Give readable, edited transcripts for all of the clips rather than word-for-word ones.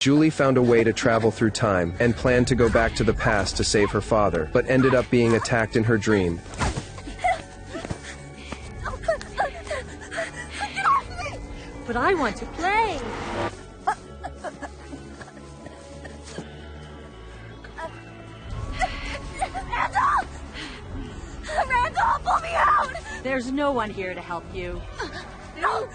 Julie found a way to travel through time and planned to go back to the past to save her father, but ended up being attacked in her dream. But I want to play. Randall, pull me out! There's no one here to help you. No!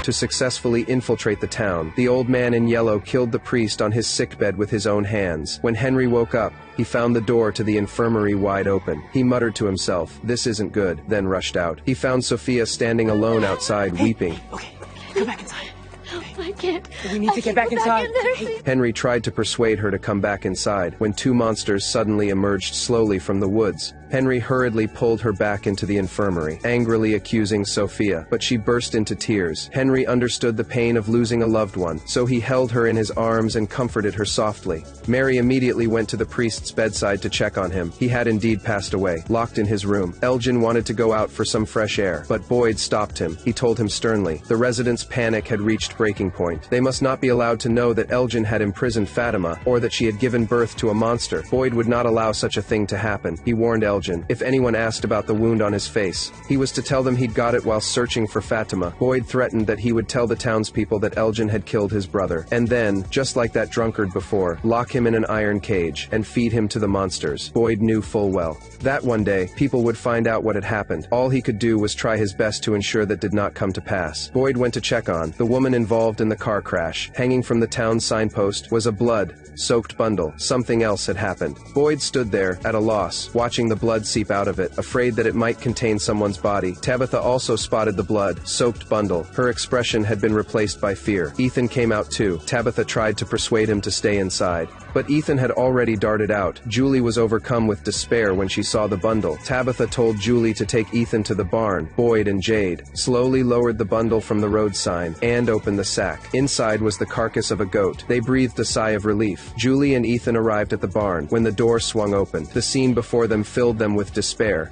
To successfully infiltrate the town, the old man in yellow killed the priest on his sickbed with his own hands. When Henry woke up, he found the door to the infirmary wide open. He muttered to himself, "This isn't good," then rushed out. He found Sophia standing alone outside, weeping. Okay, go back inside. I can't. We need to get back inside. Henry tried to persuade her to come back inside when two monsters suddenly emerged slowly from the woods. Henry hurriedly pulled her back into the infirmary, angrily accusing Sophia, but she burst into tears. Henry understood the pain of losing a loved one, so he held her in his arms and comforted her softly. Mary immediately went to the priest's bedside to check on him. He had indeed passed away, locked in his room. Elgin wanted to go out for some fresh air, but Boyd stopped him. He told him sternly. The residents' panic had reached breaking point. They must not be allowed to know that Elgin had imprisoned Fatima, or that she had given birth to a monster. Boyd would not allow such a thing to happen. He warned Elgin. If anyone asked about the wound on his face, he was to tell them he'd got it while searching for Fatima. Boyd threatened that he would tell the townspeople that Elgin had killed his brother, and then, just like that drunkard before, lock him in an iron cage and feed him to the monsters. Boyd knew full well that one day, people would find out what had happened. All he could do was try his best to ensure that did not come to pass. Boyd went to check on the woman involved in the car crash. Hanging from the town signpost was a blood-soaked bundle. Something else had happened. Boyd stood there, at a loss, watching the blood seep out of it, afraid that it might contain someone's body. Tabitha also spotted the blood-soaked bundle. Her expression had been replaced by fear. Ethan came out too. Tabitha tried to persuade him to stay inside, but Ethan had already darted out. Julie was overcome with despair when she saw the bundle. Tabitha told Julie to take Ethan to the barn. Boyd and Jade slowly lowered the bundle from the road sign and opened the sack. Inside was the carcass of a goat. They breathed a sigh of relief. Julie and Ethan arrived at the barn when the door swung open. The scene before them filled them with despair.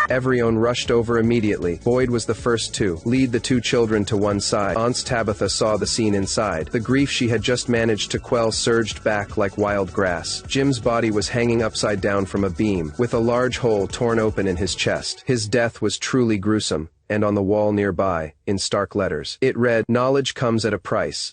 Everyone rushed over immediately. Boyd was the first to lead the two children to one side. Aunt Tabitha saw the scene inside. The grief she had just managed to quell surged back like wild grass. Jim's body was hanging upside down from a beam, with a large hole torn open in his chest. His death was truly gruesome, and on the wall nearby, in stark letters, it read, "Knowledge comes at a price.